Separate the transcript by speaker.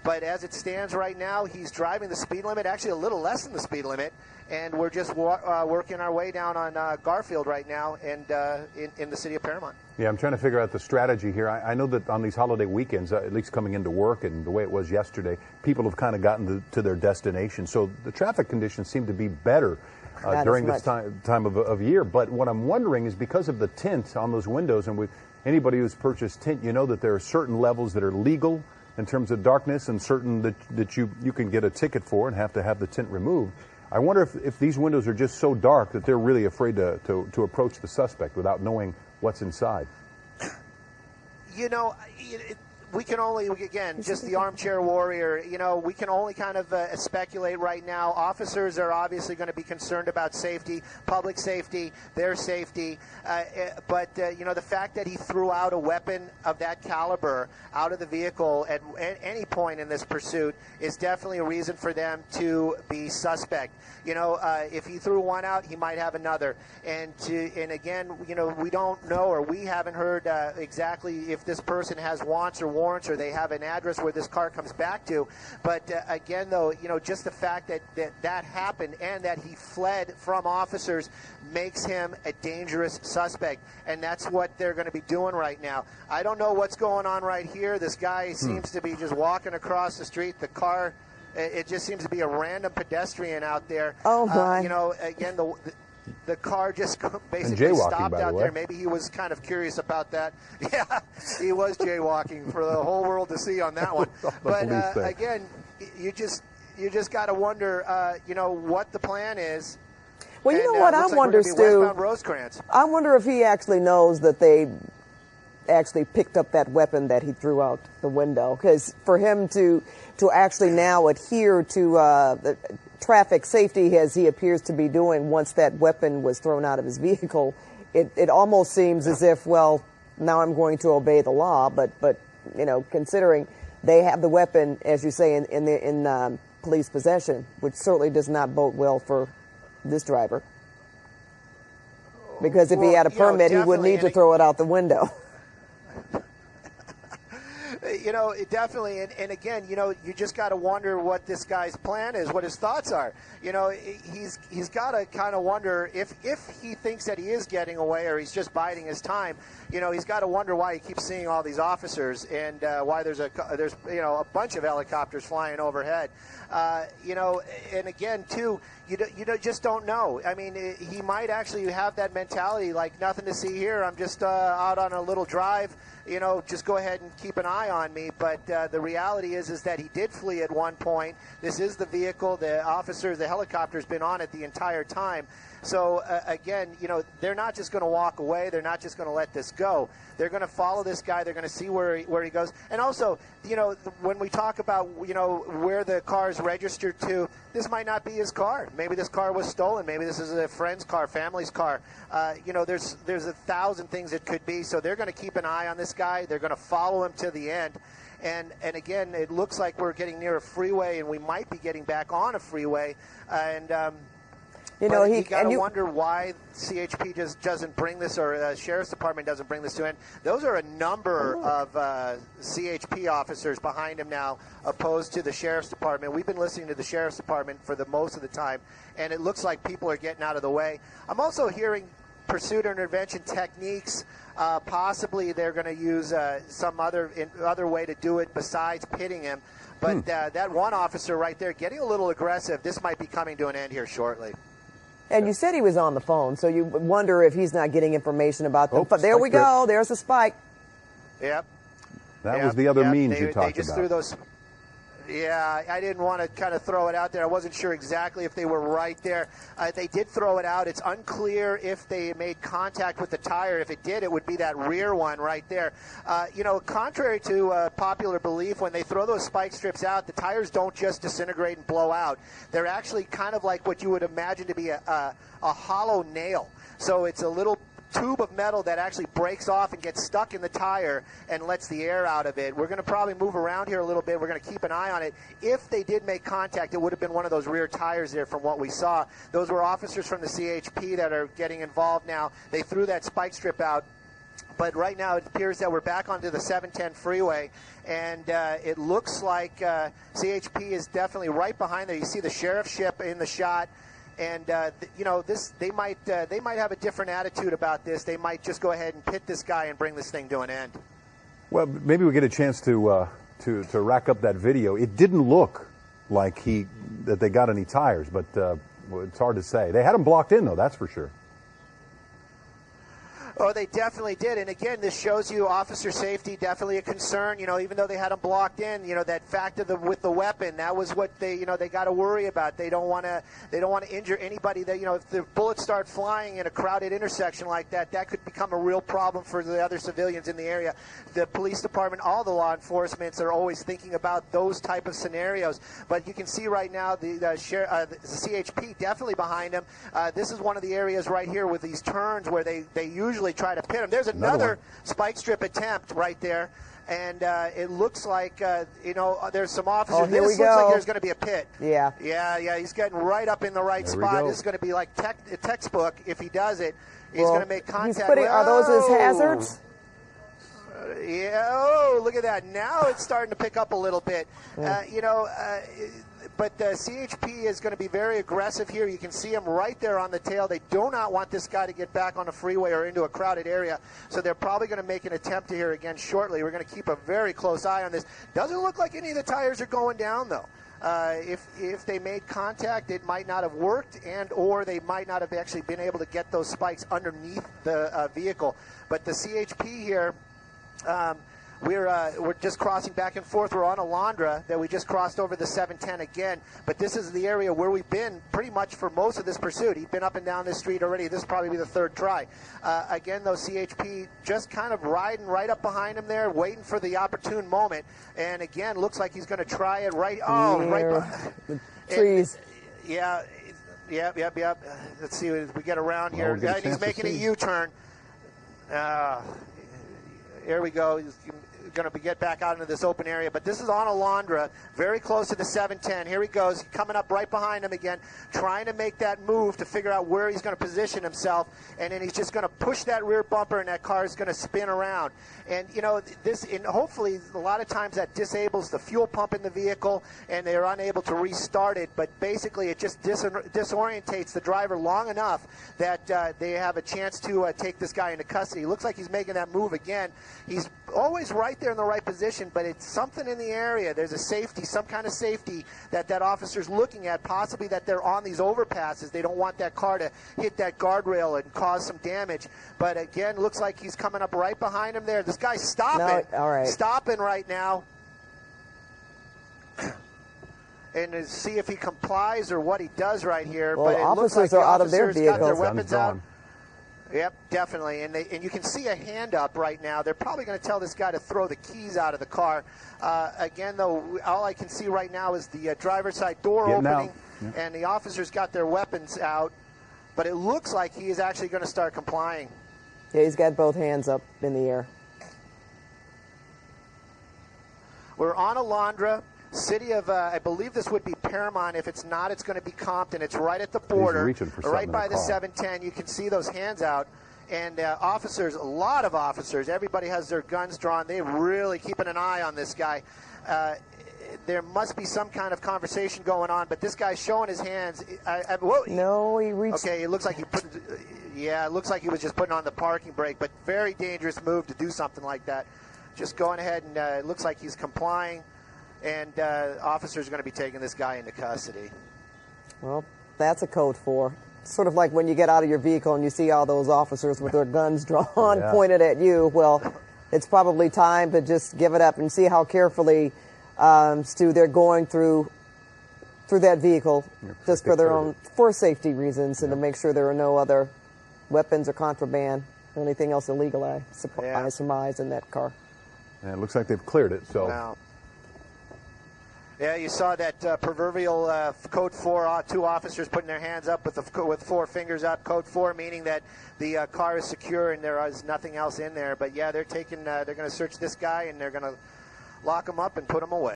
Speaker 1: But as it stands right now, he's driving the speed limit, actually a little less than the speed limit, and we're just working our way down on Garfield right now and in the city of Paramount.
Speaker 2: Yeah, I'm trying to figure out the strategy here. I know that on these holiday weekends, at least coming into work and the way it was yesterday, people have kind of gotten to their destination. So the traffic conditions seem to be better during this time of year. But what I'm wondering is because of the tint on those windows, and anybody who's purchased tint, you know that there are certain levels that are legal in terms of darkness and certain that you can get a ticket for and have to have the tint removed. I wonder if these windows are just so dark that they're really afraid to approach the suspect without knowing what's inside.
Speaker 1: You know, we can only, again, just the armchair warrior, you know, we can only kind of speculate right now. Officers are obviously going to be concerned about safety, public safety, their safety. But you know, the fact that he threw out a weapon of that caliber out of the vehicle at any point in this pursuit is definitely a reason for them to be suspect. You know, if he threw one out, he might have another. And again, you know, we don't know, or we haven't heard exactly if this person has wants or warrants, or they have an address where this car comes back to. But again, though, you know, just the fact that happened and that he fled from officers makes him a dangerous suspect, and that's what they're going to be doing right now. I don't know what's going on right here. This guy seems to be just walking across the street. The car, it just seems to be a random pedestrian out there.
Speaker 3: Oh, my.
Speaker 1: You know, again, the car just basically stopped out there. Maybe he was kind of curious about that. Yeah, he was jaywalking for the whole world to see on that one. But again, you just got to wonder, you know, what the plan is.
Speaker 3: Well, you know what I wonder, Stu? I wonder if he actually knows that they actually picked up that weapon that he threw out the window. Because for him to actually now adhere to the traffic safety as he appears to be doing once that weapon was thrown out of his vehicle, it almost seems as if, well, now I'm going to obey the law. But you know, considering they have the weapon, as you say, in police possession, which certainly does not bode well for this driver. Because if he had a permit, he would need to throw it out the window.
Speaker 1: You know, definitely, and again, you know, you just got to wonder what this guy's plan is, what his thoughts are. You know, he's got to kind of wonder if he thinks that he is getting away or he's just biding his time. You know, he's got to wonder why he keeps seeing all these officers and why there's you know, a bunch of helicopters flying overhead. You know, and again, too, you just don't know. I mean, he might actually have that mentality, like, nothing to see here. I'm just out on a little drive. You know, just go ahead and keep an eye on me. But the reality is that he did flee at one point. This is the vehicle. The officer, the helicopter's been on it the entire time. So, again, you know, they're not just going to walk away. They're not just going to let this go. They're going to follow this guy. They're going to see where he goes. And also, you know, when we talk about, you know, where the car is registered to, this might not be his car. Maybe this car was stolen. Maybe this is a friend's car, family's car. You know, there's 1,000 things it could be. So they're going to keep an eye on this guy. They're going to follow him to the end. And again, it looks like we're getting near a freeway, and we might be getting back on a freeway. You know, you got to wonder why CHP just doesn't bring this, or Sheriff's Department doesn't bring this to end. Those are a number of CHP officers behind him now, opposed to the Sheriff's Department. We've been listening to the Sheriff's Department for the most of the time, and it looks like people are getting out of the way. I'm also hearing pursuit or intervention techniques. Possibly they're going to use some other way to do it besides pitting him. But that one officer right there getting a little aggressive. This might be coming to an end here shortly.
Speaker 3: And you said he was on the phone, so you wonder if he's not getting information about them. But there we go. There's the spike.
Speaker 1: Yep.
Speaker 2: That was the other means you talked
Speaker 1: they just
Speaker 2: about.
Speaker 1: Threw those. Yeah, I didn't want to kind of throw it out there. I wasn't sure exactly if they were right there. They did throw it out. It's unclear if they made contact with the tire. If it did, it would be that rear one right there. You know, contrary to popular belief, when they throw those spike strips out, the tires don't just disintegrate and blow out. They're actually kind of like what you would imagine to be a hollow nail. So it's a little tube of metal that actually breaks off and gets stuck in the tire and lets the air out of it. We're going to probably move around here a little bit. We're going to keep an eye on it. If they did make contact, it would have been one of those rear tires there from what we saw. Those were officers from the CHP that are getting involved now. They threw that spike strip out But right now it appears that we're back onto the 710 freeway, and it looks like CHP is definitely right behind there. You see the sheriff's ship in the shot, and they might have a different attitude about this. They might just go ahead and pit this guy and bring this thing to an end. Well,
Speaker 2: maybe we get a chance to rack up that video. It didn't look like that they got any tires, but it's hard to say. They had them blocked in, though, that's for sure.
Speaker 1: Oh, they definitely did. And again, this shows you officer safety, definitely a concern. Even though they had them blocked in, that fact with the weapon, that was what they got to worry about. They don't want to injure anybody. That if the bullets start flying in a crowded intersection like that, that could become a real problem for the other civilians in the area. The police department, all the law enforcement are always thinking about those type of scenarios. But you can see right now the CHP definitely behind them. This is one of the areas right here with these turns where they usually try to pit him. There's another spike strip attempt right there, and it looks like there's some officers.
Speaker 3: Oh, here
Speaker 1: this
Speaker 3: we
Speaker 1: looks
Speaker 3: go.
Speaker 1: like there's going to be a pit.
Speaker 3: Yeah.
Speaker 1: He's getting right up in the right spot. This is going to be like a textbook if he does it. He's going to make contact.
Speaker 3: Are those his hazards?
Speaker 1: Yeah. Oh, look at that. Now it's starting to pick up a little bit. But CHP is going to be very aggressive here. You can see him right there on the tail. They do not want this guy to get back on the freeway or into a crowded area, so they're probably going to make an attempt here again shortly. We're going to keep a very close eye on this. Doesn't look like any of the tires are going down, though. If they made contact, it might not have worked, or they might not have actually been able to get those spikes underneath the vehicle. But the CHP here... We're just crossing back and forth. We're on Alondra that we just crossed over the 710 again. But this is the area where we've been pretty much for most of this pursuit. He's been up and down this street already. This will probably be the third try. Again, though, CHP just kind of riding right up behind him there, waiting for the opportune moment. And again, looks like he's going to try it right. Oh, right behind
Speaker 3: the trees.
Speaker 1: Yep. Let's see if we get around here. And he's making a U-turn. Here we go. He's going to get back out into this open area. But this is on Alondra, very close to the 710. Here he goes, coming up right behind him again, trying to make that move to figure out where he's going to position himself. And then he's just going to push that rear bumper, and that car is going to spin around. And, hopefully a lot of times that disables the fuel pump in the vehicle, and they're unable to restart it. But basically it just disorientates the driver long enough that they have a chance to take this guy into custody. It looks like he's making that move again. He's always right there in the right position, but it's something in the area. There's a safety, some kind of safety that officer's looking at, possibly that they're on these overpasses. They don't want that car to hit that guardrail and cause some damage. But again, looks like he's coming up right behind him there. This guy's stopping.
Speaker 3: No, all right.
Speaker 1: Stopping right now. And to see if he complies or what he does right here.
Speaker 3: Well,
Speaker 1: but it
Speaker 3: officers
Speaker 1: looks like
Speaker 3: are out of their
Speaker 1: got their
Speaker 3: vehicles.
Speaker 1: weapons out. Yep, definitely. And you can see a hand up right now. They're probably going to tell this guy to throw the keys out of the car. Again, though, all I can see right now is the driver's side door opening, and the officers got their weapons out. But it looks like he is actually going to start complying.
Speaker 3: Yeah, he's got both hands up in the air.
Speaker 1: We're on Alondra. City of, I believe this would be Paramount. If it's not, it's going to be Compton. It's right at the border, right by the 710. You can see those hands out. And officers, a lot of officers, everybody has their guns drawn. They're really keeping an eye on this guy. There must be some kind of conversation going on, but this guy's showing his hands.
Speaker 3: No, he reached.
Speaker 1: Okay, it looks like it looks like he was just putting on the parking brake, but very dangerous move to do something like that. Just going ahead and it looks like he's complying. And officers are going to be taking this guy into custody.
Speaker 3: Well, that's a code 4. Sort of like when you get out of your vehicle and you see all those officers with their guns drawn, pointed at you. Well, it's probably time to just give it up and see how carefully, Stu, they're going through that vehicle just for their own, for safety reasons, and to make sure there are no other weapons or contraband or anything else illegal, I surmise, in that car.
Speaker 2: And it looks like they've cleared it, so...
Speaker 1: Wow. Yeah, you saw that proverbial code 4, 2 officers putting their hands up with 4 fingers up. Code 4 meaning that the car is secure and there is nothing else in there. But yeah, they're going to search this guy and they're going to lock him up and put him away.